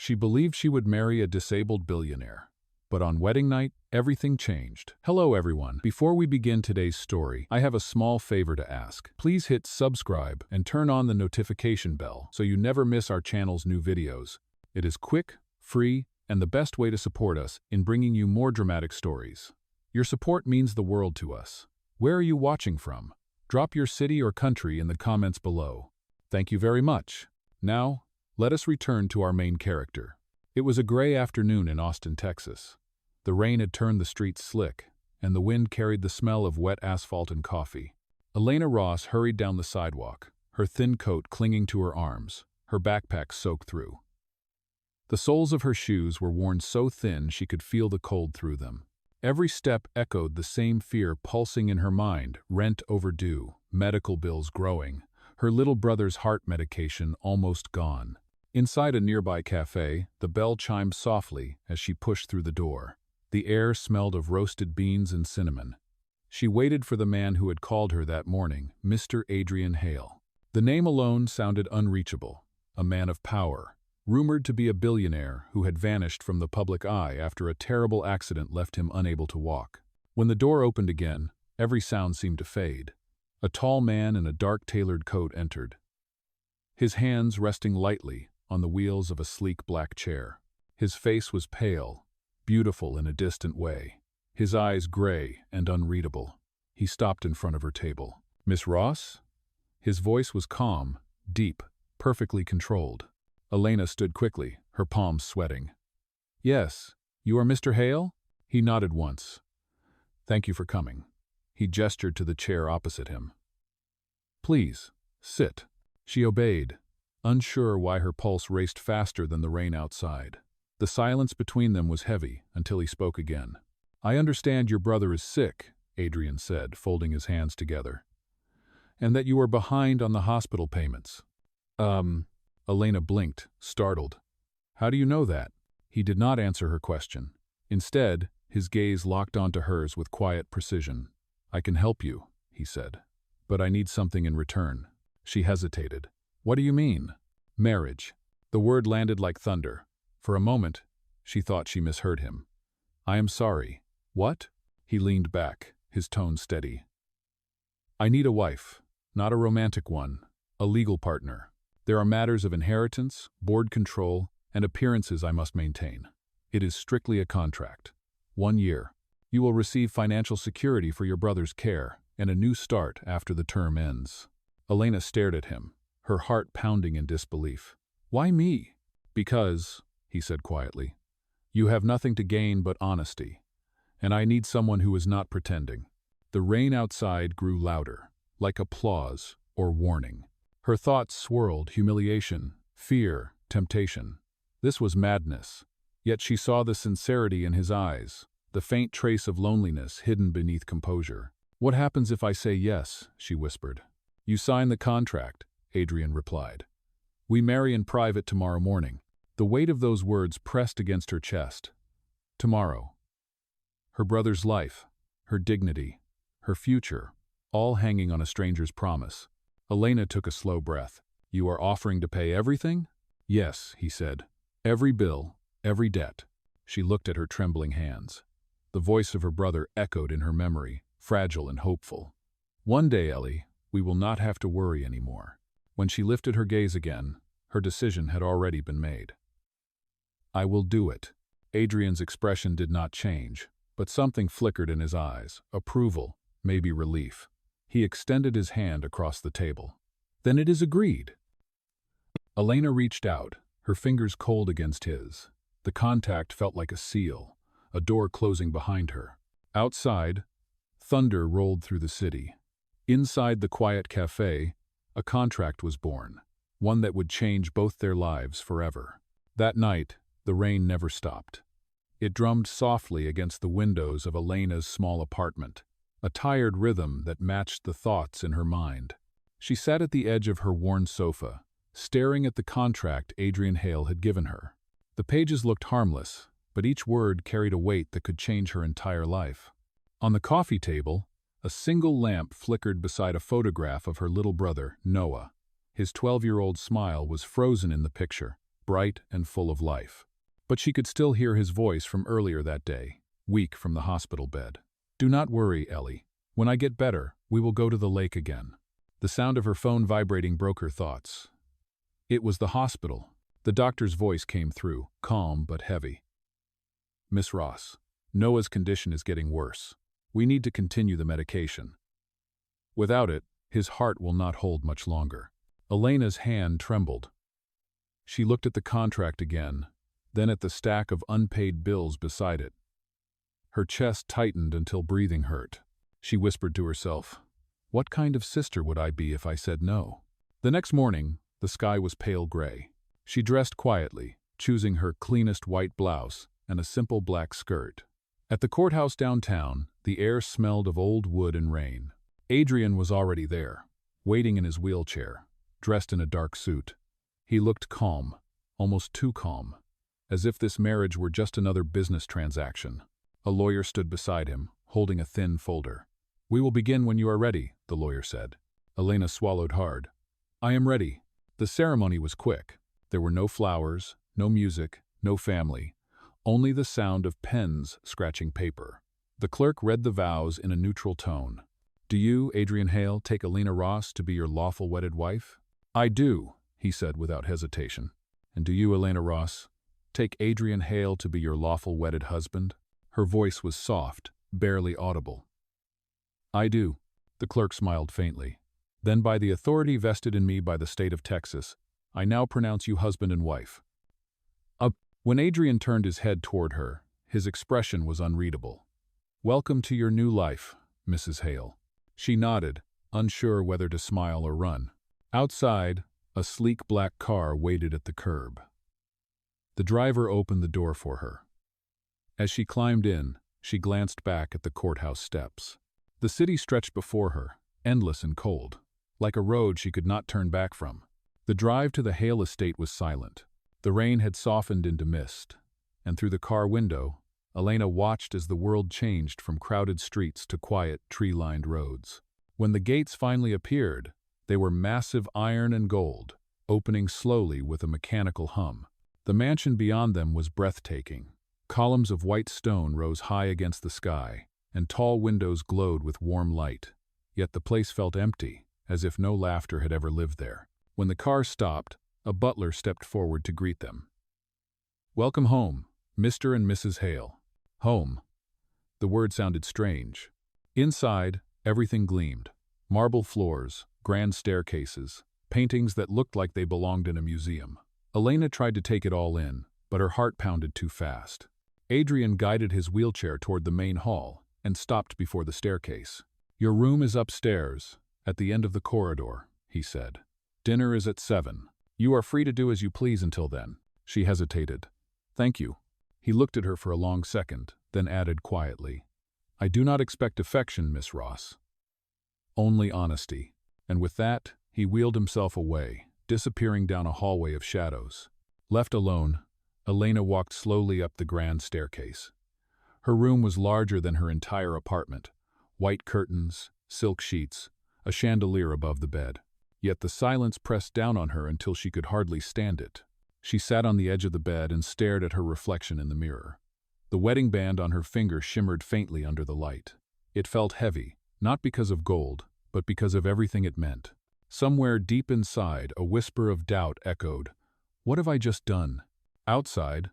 She believed she would marry a disabled billionaire. But on wedding night, everything changed. Hello everyone. Before we begin today's story, I have a small favor to ask. Please hit subscribe and turn on the notification bell so you never miss our channel's new videos. It is quick, free, and the best way to support us in bringing you more dramatic stories. Your support means the world to us. Where are you watching from? Drop your city or country in the comments below. Thank you very much. Now, let us return to our main character. It was a gray afternoon in Austin, Texas. The rain had turned the streets slick, and the wind carried the smell of wet asphalt and coffee. Elena Ross hurried down the sidewalk, her thin coat clinging to her arms, her backpack soaked through. The soles of her shoes were worn so thin she could feel the cold through them. Every step echoed the same fear pulsing in her mind: rent overdue, medical bills growing, her little brother's heart medication almost gone. Inside a nearby cafe, the bell chimed softly as she pushed through the door. The air smelled of roasted beans and cinnamon. She waited for the man who had called her that morning, Mr. Adrian Hale. The name alone sounded unreachable. A man of power, rumored to be a billionaire who had vanished from the public eye after a terrible accident left him unable to walk. When the door opened again, every sound seemed to fade. A tall man in a dark tailored coat entered, his hands resting lightly on the wheels of a sleek black chair. His face was pale, beautiful in a distant way, his eyes gray and unreadable. He stopped in front of her table. "Miss Ross?" His voice was calm, deep, perfectly controlled. Elena stood quickly, her palms sweating. "Yes, you are Mr. Hale?" He nodded once. "Thank you for coming." He gestured to the chair opposite him. "Please, sit." She obeyed, unsure why her pulse raced faster than the rain outside. The silence between them was heavy until he spoke again. "I understand your brother is sick," Adrian said, folding his hands together, "and that you are behind on the hospital payments." Elena blinked, startled. "How do you know that?" He did not answer her question. Instead, his gaze locked onto hers with quiet precision. "I can help you," he said, "but I need something in return." She hesitated. "What do you mean?" "Marriage." The word landed like thunder. For a moment, she thought she misheard him. "I am sorry." "What?" He leaned back, his tone steady. "I need a wife, not a romantic one, a legal partner. There are matters of inheritance, board control, and appearances I must maintain. It is strictly a contract. 1 year. You will receive financial security for your brother's care and a new start after the term ends." Elena stared at him, her heart pounding in disbelief. "Why me?" "Because," he said quietly, "you have nothing to gain but honesty, and I need someone who is not pretending." The rain outside grew louder, like applause or warning. Her thoughts swirled: humiliation, fear, temptation. This was madness, yet she saw the sincerity in his eyes, the faint trace of loneliness hidden beneath composure. "What happens if I say yes?" she whispered. "You sign the contract," Adrian replied. "We marry in private tomorrow morning." The weight of those words pressed against her chest. Tomorrow. Her brother's life, her dignity, her future, all hanging on a stranger's promise. Elena took a slow breath. "You are offering to pay everything?" "Yes," he said. "Every bill, every debt." She looked at her trembling hands. The voice of her brother echoed in her memory, fragile and hopeful. "One day, Ellie, we will not have to worry anymore." When she lifted her gaze again, her decision had already been made. "I will do it." Adrian's expression did not change, but something flickered in his eyes, approval, maybe relief. He extended his hand across the table. "Then it is agreed." Elena reached out, her fingers cold against his. The contact felt like a seal, a door closing behind her. Outside, thunder rolled through the city. Inside the quiet cafe, a contract was born, one that would change both their lives forever. That night, the rain never stopped. It drummed softly against the windows of Elena's small apartment, a tired rhythm that matched the thoughts in her mind. She sat at the edge of her worn sofa, staring at the contract Adrian Hale had given her. The pages looked harmless, but each word carried a weight that could change her entire life. On the coffee table, a single lamp flickered beside a photograph of her little brother, Noah. His 12-year-old smile was frozen in the picture, bright and full of life. But she could still hear his voice from earlier that day, weak from the hospital bed. "Do not worry, Ellie. When I get better, we will go to the lake again." The sound of her phone vibrating broke her thoughts. It was the hospital. The doctor's voice came through, calm but heavy. "Miss Ross, Noah's condition is getting worse. We need to continue the medication. Without it, his heart will not hold much longer." Elena's hand trembled. She looked at the contract again, then at the stack of unpaid bills beside it. Her chest tightened until breathing hurt. She whispered to herself, "What kind of sister would I be if I said no?" The next morning, the sky was pale gray. She dressed quietly, choosing her cleanest white blouse and a simple black skirt. At the courthouse downtown, the air smelled of old wood and rain. Adrian was already there, waiting in his wheelchair, dressed in a dark suit. He looked calm, almost too calm, as if this marriage were just another business transaction. A lawyer stood beside him, holding a thin folder. "We will begin when you are ready," the lawyer said. Elena swallowed hard. "I am ready." The ceremony was quick. There were no flowers, no music, no family, only the sound of pens scratching paper. The clerk read the vows in a neutral tone. "Do you, Adrian Hale, take Elena Ross to be your lawful wedded wife?" "I do," he said without hesitation. "And do you, Elena Ross, take Adrian Hale to be your lawful wedded husband?" Her voice was soft, barely audible. "I do." The clerk smiled faintly. "Then by the authority vested in me by the state of Texas, I now pronounce you husband and wife." When Adrian turned his head toward her, his expression was unreadable. "Welcome to your new life, Mrs. Hale." She nodded, unsure whether to smile or run. Outside, a sleek black car waited at the curb. The driver opened the door for her. As she climbed in, she glanced back at the courthouse steps. The city stretched before her, endless and cold, like a road she could not turn back from. The drive to the Hale estate was silent. The rain had softened into mist, and through the car window, Elena watched as the world changed from crowded streets to quiet, tree-lined roads. When the gates finally appeared, they were massive iron and gold, opening slowly with a mechanical hum. The mansion beyond them was breathtaking. Columns of white stone rose high against the sky, and tall windows glowed with warm light. Yet the place felt empty, as if no laughter had ever lived there. When the car stopped, a butler stepped forward to greet them. "Welcome home, Mr. and Mrs. Hale." Home. The word sounded strange. Inside, everything gleamed. Marble floors, grand staircases, paintings that looked like they belonged in a museum. Elena tried to take it all in, but her heart pounded too fast. Adrian guided his wheelchair toward the main hall and stopped before the staircase. "Your room is upstairs, at the end of the corridor," he said. "Dinner is at 7. You are free to do as you please until then." She hesitated. "Thank you." He looked at her for a long second, then added quietly, "I do not expect affection, Miss Ross. Only honesty." And with that, he wheeled himself away, disappearing down a hallway of shadows. Left alone, Elena walked slowly up the grand staircase. Her room was larger than her entire apartment. White curtains, silk sheets, a chandelier above the bed. Yet the silence pressed down on her until she could hardly stand it. She sat on the edge of the bed and stared at her reflection in the mirror. The wedding band on her finger shimmered faintly under the light. It felt heavy, not because of gold, but because of everything it meant. Somewhere deep inside, a whisper of doubt echoed, "What have I just done?" Outside,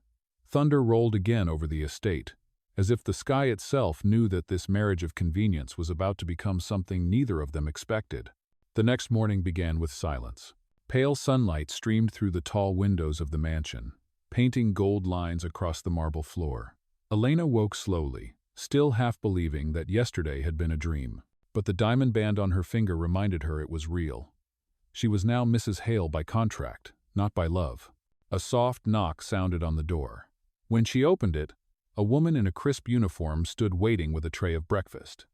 thunder rolled again over the estate, as if the sky itself knew that this marriage of convenience was about to become something neither of them expected. The next morning began with silence. Pale sunlight streamed through the tall windows of the mansion, painting gold lines across the marble floor. Elena woke slowly, still half believing that yesterday had been a dream. But the diamond band on her finger reminded her it was real. She was now Mrs. Hale by contract, not by love. A soft knock sounded on the door. When she opened it, a woman in a crisp uniform stood waiting with a tray of breakfast.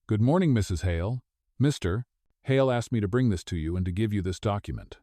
"Good morning, Mrs. Hale. Mr. Hale asked me to bring this to you and to give you this document."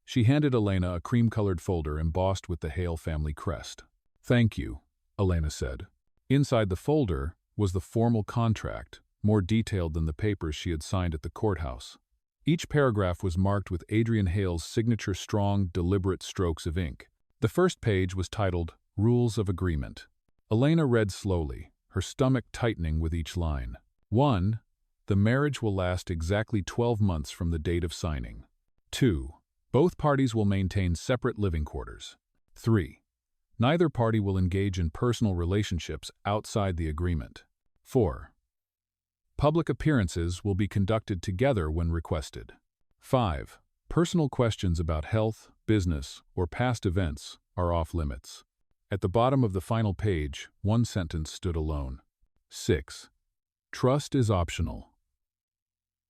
She handed Elena a cream-colored folder embossed with the Hale family crest. "Thank you," Elena said. Inside the folder was the formal contract, more detailed than the papers she had signed at the courthouse. Each paragraph was marked with Adrian Hale's signature strong, deliberate strokes of ink. The first page was titled, Rules of Agreement. Elena read slowly, her stomach tightening with each line. 1. The marriage will last exactly 12 months from the date of signing. 2. Both parties will maintain separate living quarters. 3. Neither party will engage in personal relationships outside the agreement. 4. Public appearances will be conducted together when requested. 5. Personal questions about health, business, or past events are off limits. At the bottom of the final page, one sentence stood alone. 6. Trust is optional.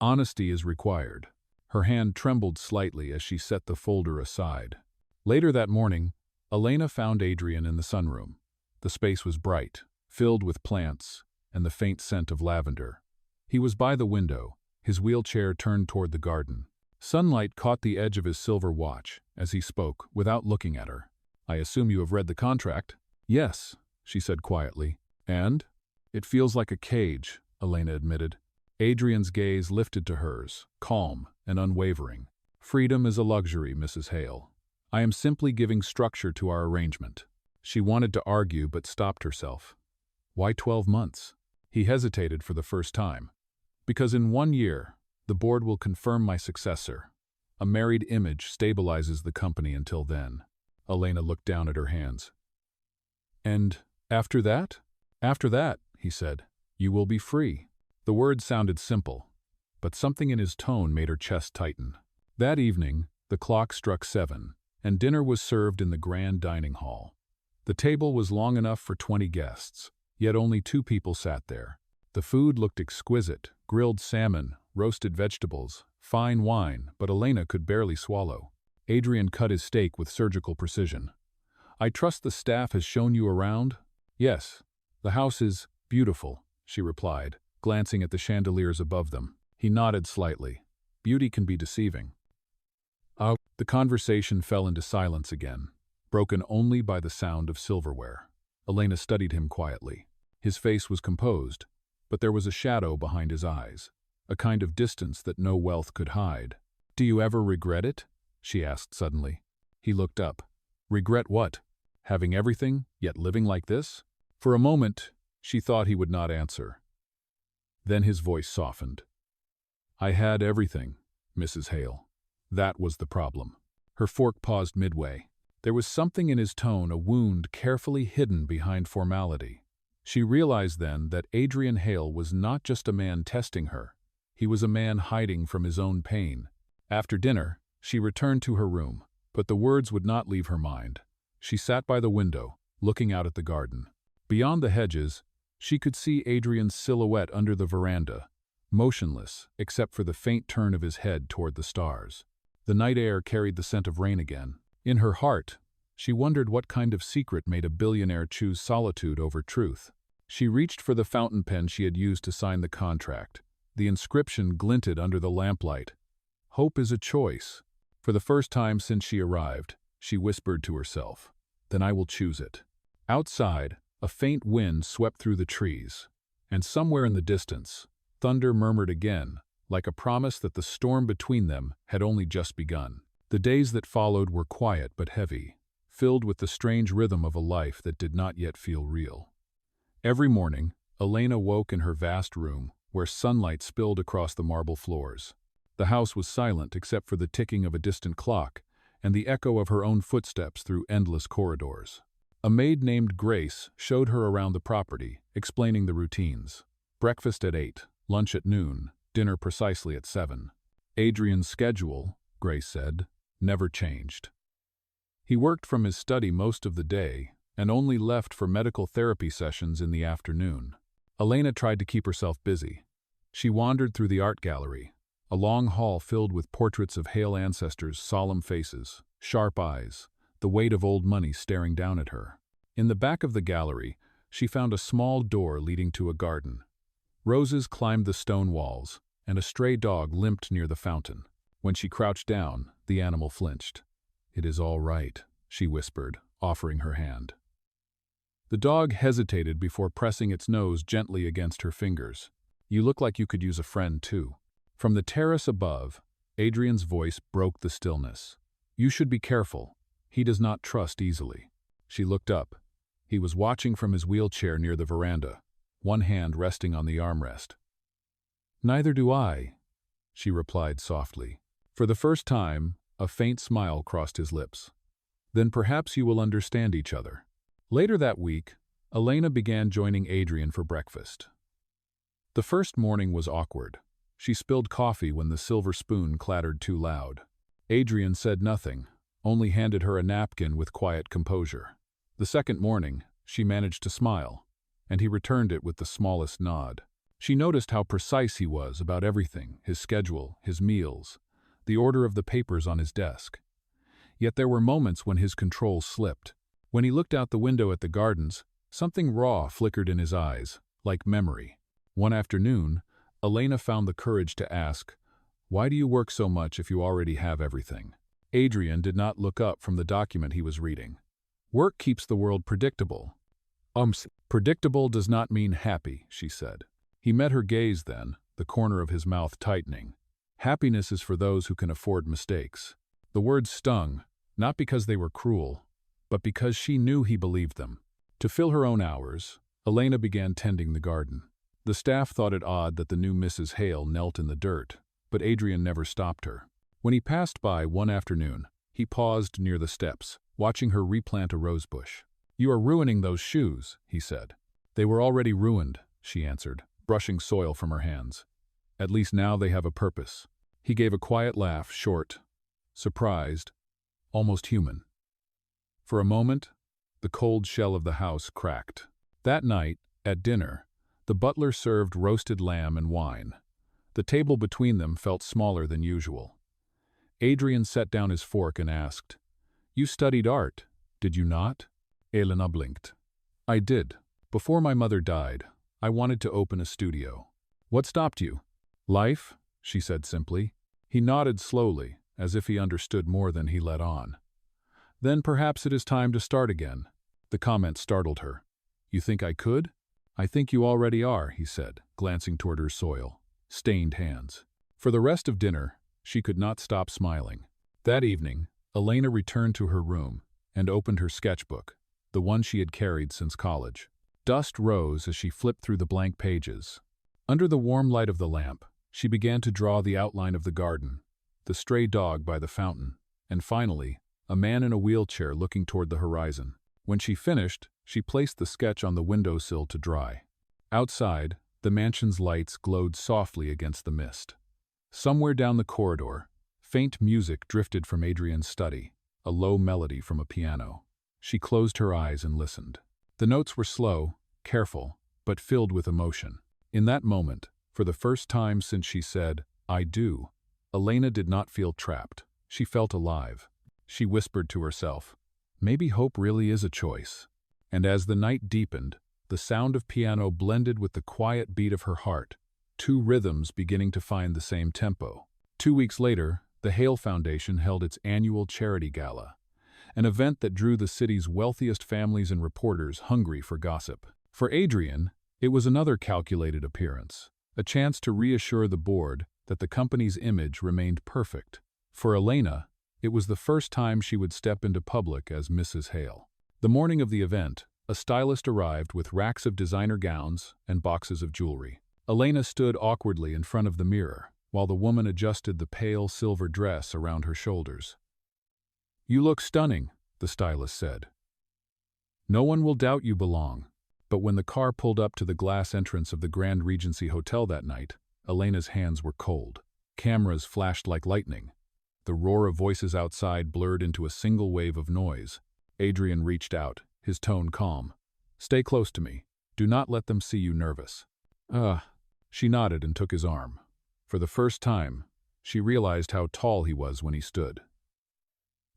Honesty is required. Her hand trembled slightly as she set the folder aside. Later that morning, Elena found Adrian in the sunroom. The space was bright, filled with plants and the faint scent of lavender. He was by the window, his wheelchair turned toward the garden. Sunlight caught the edge of his silver watch as he spoke without looking at her. "I assume you have read the contract?" "Yes," she said quietly. "And?" "It feels like a cage," Elena admitted. Adrian's gaze lifted to hers, calm and unwavering. "Freedom is a luxury, Mrs. Hale. I am simply giving structure to our arrangement." She wanted to argue but stopped herself. Why 12 months? He hesitated for the first time. "Because in 1 year, the board will confirm my successor. A married image stabilizes the company until then." Elena looked down at her hands. "And after that?" "After that," he said, "you will be free." The words sounded simple, but something in his tone made her chest tighten. That evening, the clock struck 7, and dinner was served in the grand dining hall. The table was long enough for 20 guests, yet only 2 people sat there. The food looked exquisite: grilled salmon, roasted vegetables, fine wine, but Elena could barely swallow. Adrian cut his steak with surgical precision. "I trust the staff has shown you around?" "Yes. The house is beautiful," she replied, glancing at the chandeliers above them. He nodded slightly. "Beauty can be deceiving." The conversation fell into silence again, broken only by the sound of silverware. Elena studied him quietly. His face was composed, but there was a shadow behind his eyes, a kind of distance that no wealth could hide. "Do you ever regret it?" she asked suddenly. He looked up. "Regret what? Having everything, yet living like this?" For a moment, she thought he would not answer. Then his voice softened. "I had everything, Mrs. Hale. That was the problem." Her fork paused midway. There was something in his tone, a wound carefully hidden behind formality. She realized then that Adrian Hale was not just a man testing her. He was a man hiding from his own pain. After dinner, she returned to her room, but the words would not leave her mind. She sat by the window, looking out at the garden. Beyond the hedges, she could see Adrian's silhouette under the veranda, motionless except for the faint turn of his head toward the stars. The night air carried the scent of rain again. In her heart, she wondered what kind of secret made a billionaire choose solitude over truth. She reached for the fountain pen she had used to sign the contract. The inscription glinted under the lamplight. "Hope is a choice." For the first time since she arrived, she whispered to herself, "Then I will choose it." Outside, a faint wind swept through the trees, and somewhere in the distance, thunder murmured again, like a promise that the storm between them had only just begun. The days that followed were quiet but heavy, filled with the strange rhythm of a life that did not yet feel real. Every morning, Elena woke in her vast room, where sunlight spilled across the marble floors. The house was silent except for the ticking of a distant clock and the echo of her own footsteps through endless corridors. A maid named Grace showed her around the property, explaining the routines. Breakfast at 8, lunch at noon, dinner precisely at 7. Adrian's schedule, Grace said, never changed. He worked from his study most of the day and only left for medical therapy sessions in the afternoon. Elena tried to keep herself busy. She wandered through the art gallery, a long hall filled with portraits of Hale ancestors' solemn faces, sharp eyes, the weight of old money staring down at her. In the back of the gallery, she found a small door leading to a garden. Roses climbed the stone walls, and a stray dog limped near the fountain. When she crouched down, the animal flinched. "It is all right," she whispered, offering her hand. The dog hesitated before pressing its nose gently against her fingers. "You look like you could use a friend, too." From the terrace above, Adrian's voice broke the stillness. "You should be careful. He does not trust easily." She looked up. He was watching from his wheelchair near the veranda, one hand resting on the armrest. "Neither do I," she replied softly. For the first time, a faint smile crossed his lips. "Then perhaps you will understand each other." Later that week, Elena began joining Adrian for breakfast. The first morning was awkward. She spilled coffee when the silver spoon clattered too loud. Adrian said nothing, only handed her a napkin with quiet composure. The second morning, she managed to smile, and he returned it with the smallest nod. She noticed how precise he was about everything, his schedule, his meals, the order of the papers on his desk. Yet there were moments when his control slipped. When he looked out the window at the gardens, something raw flickered in his eyes, like memory. One afternoon, Elena found the courage to ask, "Why do you work so much if you already have everything?" Adrian did not look up from the document he was reading. "Work keeps the world predictable." Predictable does not mean happy," she said. He met her gaze then, the corner of his mouth tightening. "Happiness is for those who can afford mistakes." The words stung, not because they were cruel, but because she knew he believed them. To fill her own hours, Elena began tending the garden. The staff thought it odd that the new Mrs. Hale knelt in the dirt, but Adrian never stopped her. When he passed by one afternoon, he paused near the steps, watching her replant a rosebush. "You are ruining those shoes," he said. "They were already ruined," she answered, brushing soil from her hands. "At least now they have a purpose." He gave a quiet laugh, short, surprised, almost human. For a moment, the cold shell of the house cracked. That night, at dinner, the butler served roasted lamb and wine. The table between them felt smaller than usual. Adrian set down his fork and asked, "You studied art, did you not?" Elena blinked. "I did. Before my mother died, I wanted to open a studio." "What stopped you?" "Life," she said simply. He nodded slowly, as if he understood more than he let on. "Then perhaps it is time to start again." The comment startled her. "You think I could?" "I think you already are," he said, glancing toward her soil, stained hands. For the rest of dinner, she could not stop smiling. That evening, Elena returned to her room and opened her sketchbook, the one she had carried since college. Dust rose as she flipped through the blank pages. Under the warm light of the lamp, she began to draw the outline of the garden, the stray dog by the fountain, and finally, a man in a wheelchair looking toward the horizon. When she finished, she placed the sketch on the windowsill to dry. Outside, the mansion's lights glowed softly against the mist. Somewhere down the corridor, faint music drifted from Adrian's study, a low melody from a piano. She closed her eyes and listened. The notes were slow, careful, but filled with emotion. In that moment, for the first time since she said, "I do," Elena did not feel trapped. She felt alive. She whispered to herself, "Maybe hope really is a choice." And as the night deepened, the sound of piano blended with the quiet beat of her heart, two rhythms beginning to find the same tempo. 2 weeks later, the Hale Foundation held its annual charity gala, an event that drew the city's wealthiest families and reporters hungry for gossip. For Adrian, it was another calculated appearance, a chance to reassure the board that the company's image remained perfect. For Elena, it was the first time she would step into public as Mrs. Hale. The morning of the event, a stylist arrived with racks of designer gowns and boxes of jewelry. Elena stood awkwardly in front of the mirror, while the woman adjusted the pale silver dress around her shoulders. "You look stunning," the stylist said. "No one will doubt you belong." But when the car pulled up to the glass entrance of the Grand Regency Hotel that night, Elena's hands were cold. Cameras flashed like lightning. The roar of voices outside blurred into a single wave of noise. Adrian reached out, his tone calm. "Stay close to me. Do not let them see you nervous." She nodded and took his arm. For the first time, she realized how tall he was when he stood.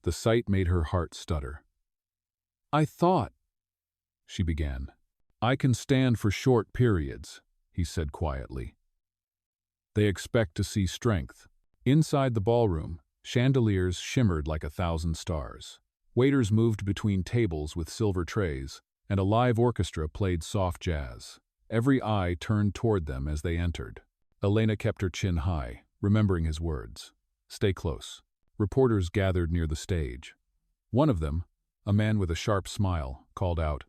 The sight made her heart stutter. "I thought," she began. "I can stand for short periods," he said quietly. "They expect to see strength." Inside the ballroom, chandeliers shimmered like 1,000 stars. Waiters moved between tables with silver trays, and a live orchestra played soft jazz. Every eye turned toward them as they entered. Elena kept her chin high, remembering his words. Stay close." Reporters gathered near the stage. One of them, a man with a sharp smile, called out,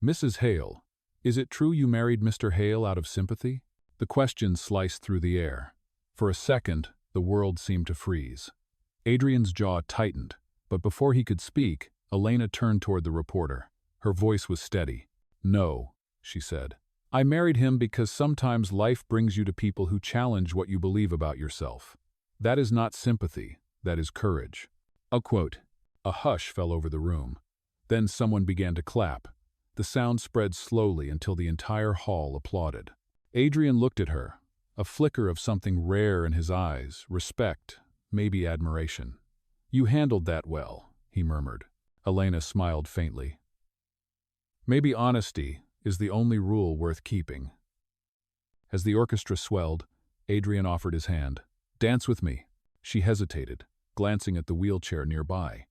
"Mrs. Hale, is it true you married Mr. Hale out of sympathy?" The question sliced through the air. For a second, the world seemed to freeze. Adrian's jaw tightened, but before he could speak, Elena turned toward the reporter. Her voice was steady. "No," she said. "I married him because sometimes life brings you to people who challenge what you believe about yourself. That is not sympathy, that is courage." A quote. A hush fell over the room. Then someone began to clap. The sound spread slowly until the entire hall applauded. Adrian looked at her, a flicker of something rare in his eyes, respect, maybe admiration. "You handled that well," he murmured. Elena smiled faintly. "Maybe honesty is the only rule worth keeping." As the orchestra swelled, Adrian offered his hand. "Dance with me." She hesitated, glancing at the wheelchair nearby.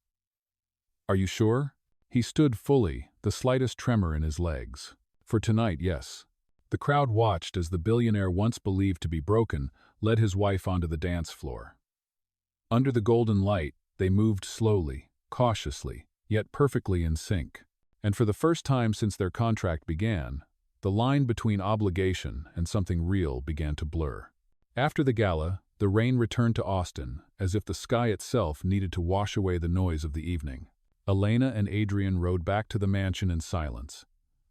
"Are you sure?" He stood fully, the slightest tremor in his legs. "For tonight, yes." The crowd watched as the billionaire, once believed to be broken, led his wife onto the dance floor. Under the golden light, they moved slowly, cautiously, yet perfectly in sync. And for the first time since their contract began, the line between obligation and something real began to blur. After the gala, the rain returned to Austin, as if the sky itself needed to wash away the noise of the evening. Elena and Adrian rode back to the mansion in silence,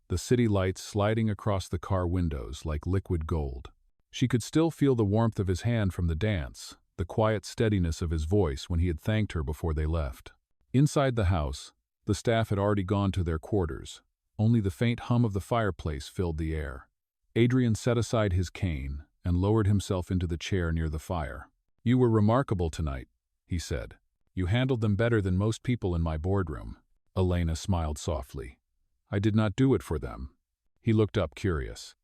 the city lights sliding across the car windows like liquid gold. She could still feel the warmth of his hand from the dance, the quiet steadiness of his voice when he had thanked her before they left. Inside the house, the staff had already gone to their quarters. Only the faint hum of the fireplace filled the air. Adrian set aside his cane and lowered himself into the chair near the fire. "You were remarkable tonight," he said. "You handled them better than most people in my boardroom." Elena smiled softly. "I did not do it for them." He looked up, curious.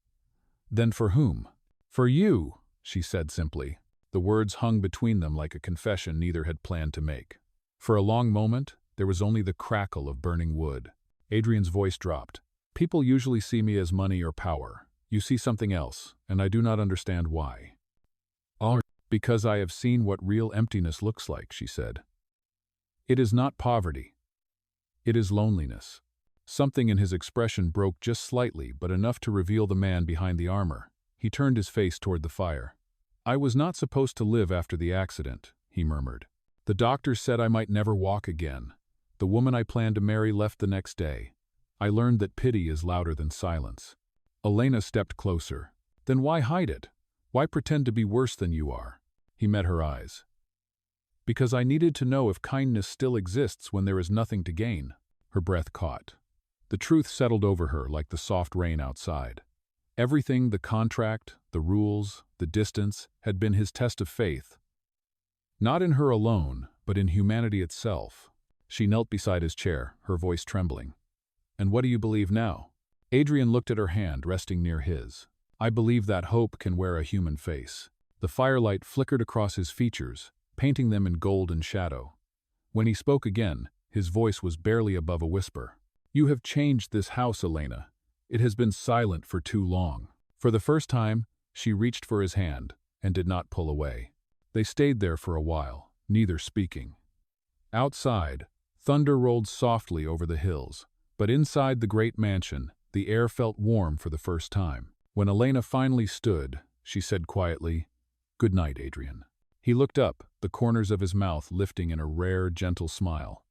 "Then for whom?" "For you," she said simply. The words hung between them like a confession neither had planned to make. For a long moment, there was only the crackle of burning wood. Adrian's voice dropped. "People usually see me as money or power. You see something else, and I do not understand why." "Oh, because I have seen what real emptiness looks like," she said. "It is not poverty. It is loneliness." Something in his expression broke just slightly, but enough to reveal the man behind the armor. He turned his face toward the fire. "I was not supposed to live after the accident," he murmured. "The doctor said I might never walk again. The woman I planned to marry left the next day. I learned that pity is louder than silence." Elena stepped closer. "Then why hide it? Why pretend to be worse than you are?" He met her eyes. "Because I needed to know if kindness still exists when there is nothing to gain." Her breath caught. The truth settled over her like the soft rain outside. Everything, the contract, the rules, the distance, had been his test of faith. Not in her alone, but in humanity itself. She knelt beside his chair, her voice trembling. "And what do you believe now?" Adrian looked at her hand resting near his. "I believe that hope can wear a human face." The firelight flickered across his features, painting them in golden shadow. When he spoke again, his voice was barely above a whisper. "You have changed this house, Elena. It has been silent for too long." For the first time, she reached for his hand and did not pull away. They stayed there for a while, neither speaking. Outside, thunder rolled softly over the hills, but inside the great mansion, the air felt warm for the first time. When Elena finally stood, she said quietly, "Good night, Adrian." He looked up, the corners of his mouth lifting in a rare, gentle smile.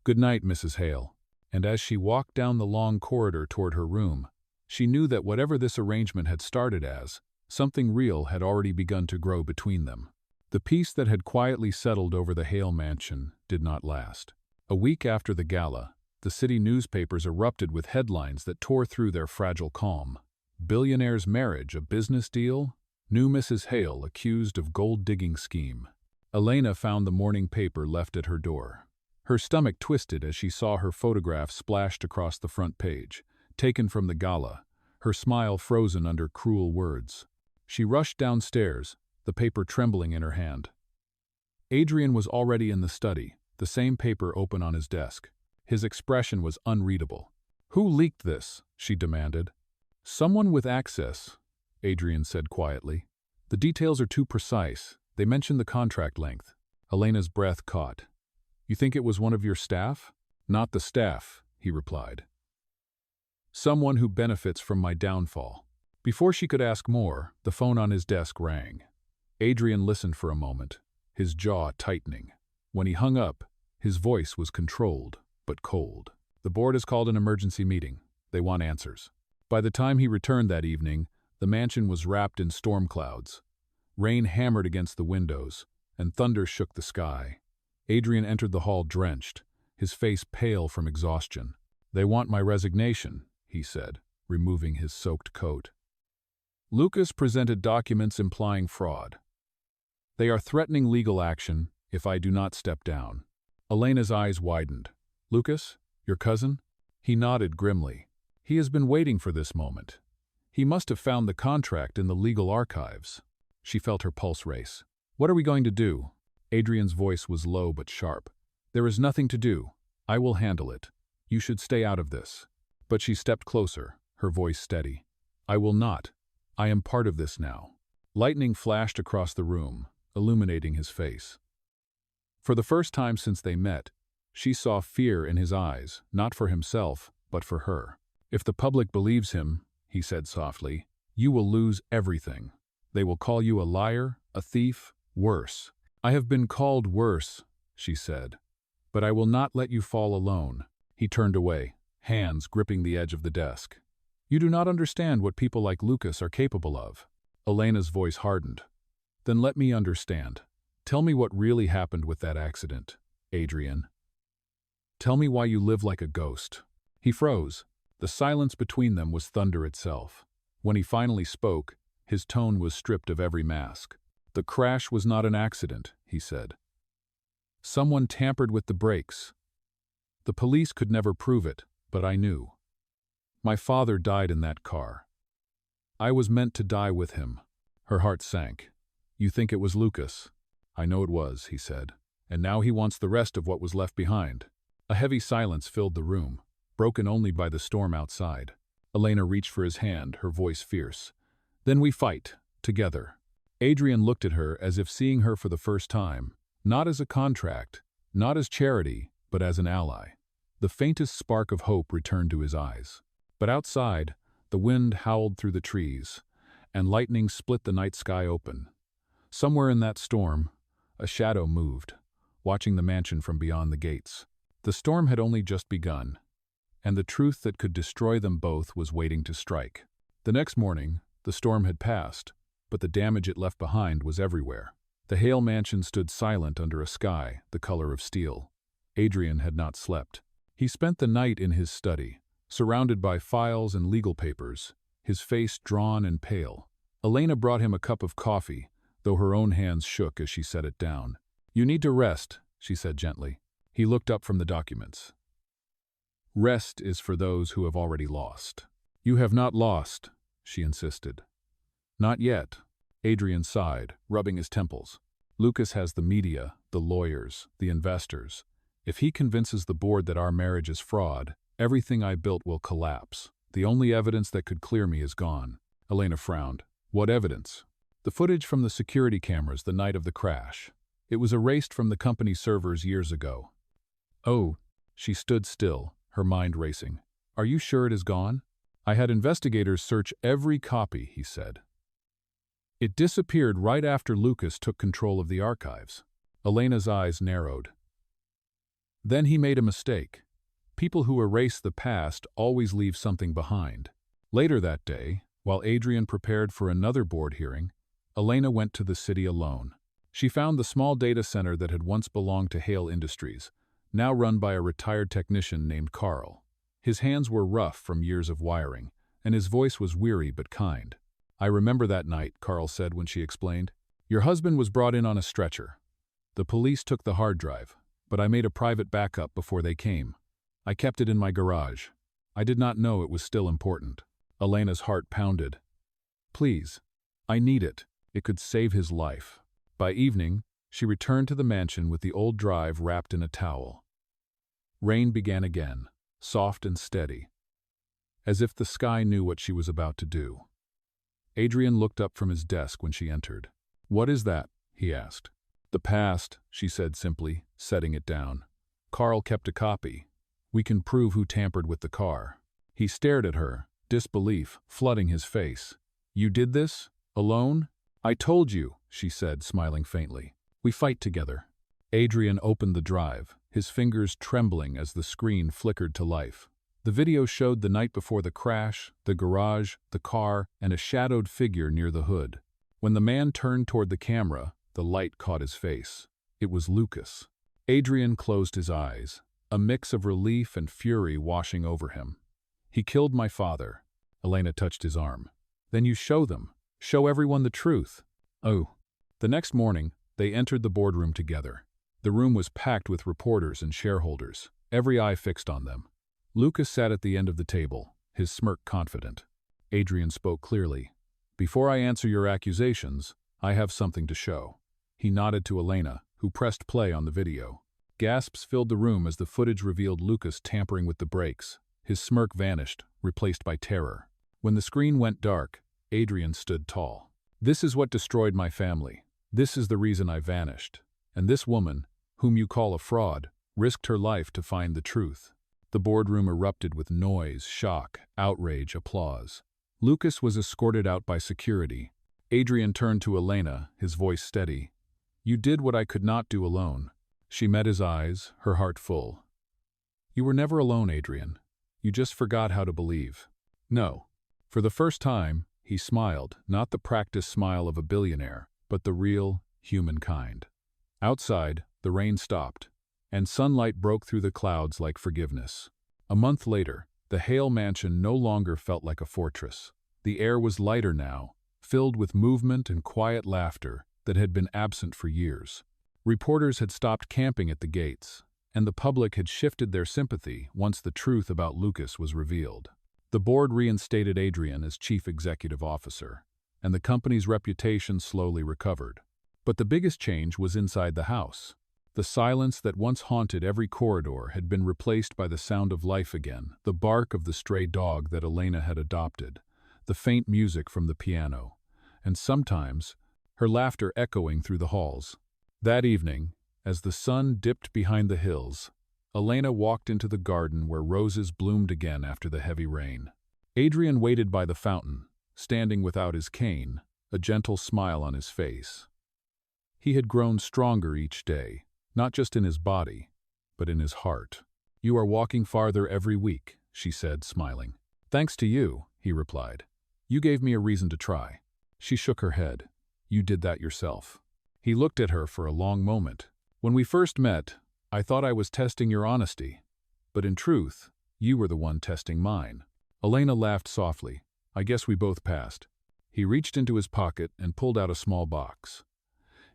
"Good night, Mrs. Hale." And as she walked down the long corridor toward her room, she knew that whatever this arrangement had started as, something real had already begun to grow between them. The peace that had quietly settled over the Hale mansion did not last. A week after the gala, the city newspapers erupted with headlines that tore through their fragile calm. "Billionaire's marriage a business deal? New Mrs. Hale accused of gold-digging scheme." Elena found the morning paper left at her door. Her stomach twisted as she saw her photograph splashed across the front page, taken from the gala, her smile frozen under cruel words. She rushed downstairs, the paper trembling in her hand. Adrian was already in the study, the same paper open on his desk. His expression was unreadable. "Who leaked this?" she demanded. "Someone with access," Adrian said quietly. "The details are too precise. They mentioned the contract length. Elena's breath caught. You think it was one of your staff? Not the staff, he replied. Someone who benefits from my downfall. Before she could ask more, the phone on his desk rang. Adrian listened for a moment, his jaw tightening. When he hung up, his voice was controlled, but cold. The board has called an emergency meeting. They want answers. By the time he returned that evening, the mansion was wrapped in storm clouds. Rain hammered against the windows, and thunder shook the sky. Adrian entered the hall drenched, his face pale from exhaustion. They want my resignation, he said, removing his soaked coat. Lucas presented documents implying fraud. They are threatening legal action if I do not step down. Elena's eyes widened. Lucas, your cousin? He nodded grimly. He has been waiting for this moment. He must have found the contract in the legal archives. She felt her pulse race. What are we going to do? Adrian's voice was low but sharp. There is nothing to do. I will handle it. You should stay out of this. But she stepped closer, her voice steady. I will not. I am part of this now. Lightning flashed across the room, illuminating his face. For the first time since they met, she saw fear in his eyes, not for himself, but for her. If the public believes him, he said softly, you will lose everything. They will call you a liar, a thief, worse. I have been called worse, she said. But I will not let you fall alone. He turned away, hands gripping the edge of the desk. You do not understand what people like Lucas are capable of. Elena's voice hardened. Then let me understand. Tell me what really happened with that accident, Adrian. Tell me why you live like a ghost. He froze. The silence between them was thunder itself. When he finally spoke, his tone was stripped of every mask. The crash was not an accident, he said. Someone tampered with the brakes. The police could never prove it, but I knew. My father died in that car. I was meant to die with him. Her heart sank. You think it was Lucas? I know it was, he said. And now he wants the rest of what was left behind. A heavy silence filled the room, broken only by the storm outside. Elena reached for his hand, her voice fierce. Then we fight, together. Adrian looked at her as if seeing her for the first time, not as a contract, not as charity, but as an ally. The faintest spark of hope returned to his eyes. But outside, the wind howled through the trees, and lightning split the night sky open. Somewhere in that storm, a shadow moved, watching the mansion from beyond the gates. The storm had only just begun, and the truth that could destroy them both was waiting to strike. The next morning, the storm had passed, but the damage it left behind was everywhere. The Hale mansion stood silent under a sky the color of steel. Adrian had not slept. He spent the night in his study, surrounded by files and legal papers, his face drawn and pale. Elena brought him a cup of coffee, though her own hands shook as she set it down. You need to rest, she said gently. He looked up from the documents. Rest is for those who have already lost. You have not lost, she insisted. Not yet, Adrian sighed, rubbing his temples. Lucas has the media, the lawyers, the investors. If he convinces the board that our marriage is fraud, everything I built will collapse. The only evidence that could clear me is gone. Elena frowned. What evidence? The footage from the security cameras the night of the crash. It was erased from the company servers years ago. Oh, she stood still, her mind racing. Are you sure it is gone? I had investigators search every copy, he said. It disappeared right after Lucas took control of the archives. Elena's eyes narrowed. Then he made a mistake. People who erase the past always leave something behind. Later that day, while Adrian prepared for another board hearing, Elena went to the city alone. She found the small data center that had once belonged to Hale Industries, now run by a retired technician named Carl. His hands were rough from years of wiring, and his voice was weary but kind. I remember that night, Carl said when she explained. Your husband was brought in on a stretcher. The police took the hard drive, but I made a private backup before they came. I kept it in my garage. I did not know it was still important. Elena's heart pounded. Please, I need it. It could save his life. By evening, she returned to the mansion with the old drive wrapped in a towel. Rain began again, soft and steady, as if the sky knew what she was about to do. Adrian looked up from his desk when she entered. What is that? he asked. The past, she said simply, setting it down. Carl kept a copy. We can prove who tampered with the car. He stared at her, disbelief flooding his face. You did this? Alone? I told you, she said, smiling faintly. We fight together. Adrian opened the drive, his fingers trembling as the screen flickered to life. The video showed the night before the crash, the garage, the car, and a shadowed figure near the hood. When the man turned toward the camera, the light caught his face. It was Lucas. Adrian closed his eyes, a mix of relief and fury washing over him. He killed my father. Elena touched his arm. Then you show them. Show everyone the truth. Oh. The next morning, they entered the boardroom together. The room was packed with reporters and shareholders, every eye fixed on them. Lucas sat at the end of the table, his smirk confident. Adrian spoke clearly. Before I answer your accusations, I have something to show. He nodded to Elena, who pressed play on the video. Gasps filled the room as the footage revealed Lucas tampering with the brakes. His smirk vanished, replaced by terror. When the screen went dark, Adrian stood tall. This is what destroyed my family. This is the reason I vanished. And this woman, whom you call a fraud, risked her life to find the truth. The boardroom erupted with noise, shock, outrage, applause. Lucas was escorted out by security. Adrian turned to Elena, his voice steady. You did what I could not do alone. She met his eyes, her heart full. You were never alone, Adrian. You just forgot how to believe. No. For the first time, he smiled, not the practiced smile of a billionaire, but the real, human kind. Outside, the rain stopped, and sunlight broke through the clouds like forgiveness. A month later, the Hale mansion no longer felt like a fortress. The air was lighter now, filled with movement and quiet laughter that had been absent for years. Reporters had stopped camping at the gates, and the public had shifted their sympathy once the truth about Lucas was revealed. The board reinstated Adrian as chief executive officer, and the company's reputation slowly recovered. But the biggest change was inside the house. The silence that once haunted every corridor had been replaced by the sound of life again, the bark of the stray dog that Elena had adopted, the faint music from the piano, and sometimes her laughter echoing through the halls. That evening, as the sun dipped behind the hills, Elena walked into the garden where roses bloomed again after the heavy rain. Adrian waited by the fountain, standing without his cane, a gentle smile on his face. He had grown stronger each day, not just in his body, but in his heart. You are walking farther every week, she said, smiling. Thanks to you, he replied. You gave me a reason to try. She shook her head. You did that yourself. He looked at her for a long moment. When we first met, I thought I was testing your honesty, but in truth, you were the one testing mine. Elena laughed softly. I guess we both passed. He reached into his pocket and pulled out a small box.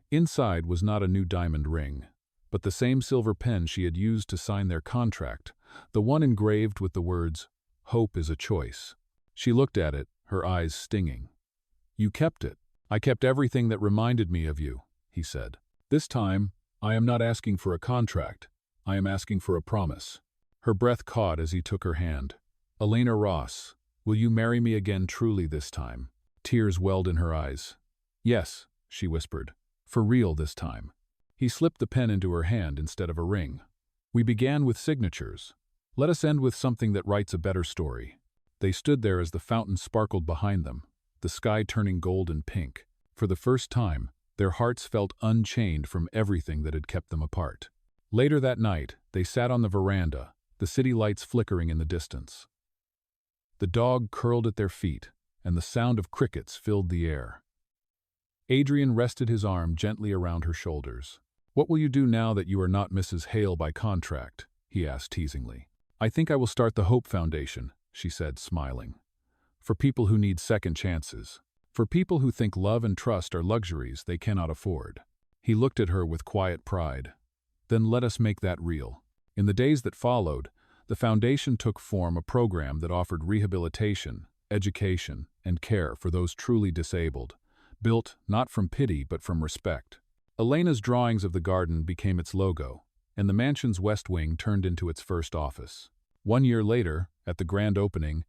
Inside was not a new diamond ring, but the same silver pen she had used to sign their contract, the one engraved with the words, "Hope is a choice." She looked at it, her eyes stinging. You kept it. I kept everything that reminded me of you, he said. This time, I am not asking for a contract. I am asking for a promise. Her breath caught as he took her hand. Elena Ross, will you marry me again truly this time? Tears welled in her eyes. Yes, she whispered. For real this time. He slipped the pen into her hand instead of a ring. We began with signatures. Let us end with something that writes a better story. They stood there as the fountain sparkled behind them, the sky turning gold and pink. For the first time, their hearts felt unchained from everything that had kept them apart. Later that night, they sat on the veranda, the city lights flickering in the distance. The dog curled at their feet, and the sound of crickets filled the air. Adrian rested his arm gently around her shoulders. What will you do now that you are not Mrs. Hale by contract? He asked teasingly. I think I will start the Hope Foundation, she said, smiling. For people who need second chances. For people who think love and trust are luxuries they cannot afford. He looked at her with quiet pride. Then let us make that real. In the days that followed, the foundation took form a program that offered rehabilitation, education, and care for those truly disabled, built not from pity but from respect. Elena's drawings of the garden became its logo, and the mansion's west wing turned into its first office. 1 year later, at the grand opening,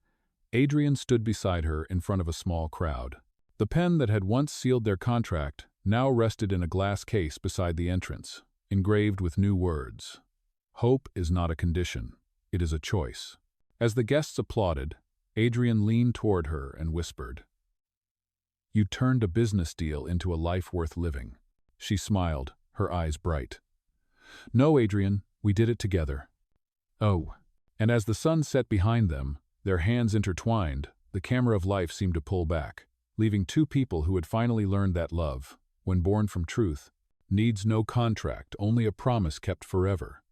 Adrian stood beside her in front of a small crowd. The pen that had once sealed their contract now rested in a glass case beside the entrance, engraved with new words. Hope is not a condition, it is a choice. As the guests applauded, Adrian leaned toward her and whispered, "You turned a business deal into a life worth living." She smiled, her eyes bright. "No, Adrian, we did it together." "Oh." And as the sun set behind them, their hands intertwined, the camera of life seemed to pull back, leaving two people who had finally learned that love, when born from truth, needs no contract, only a promise kept forever.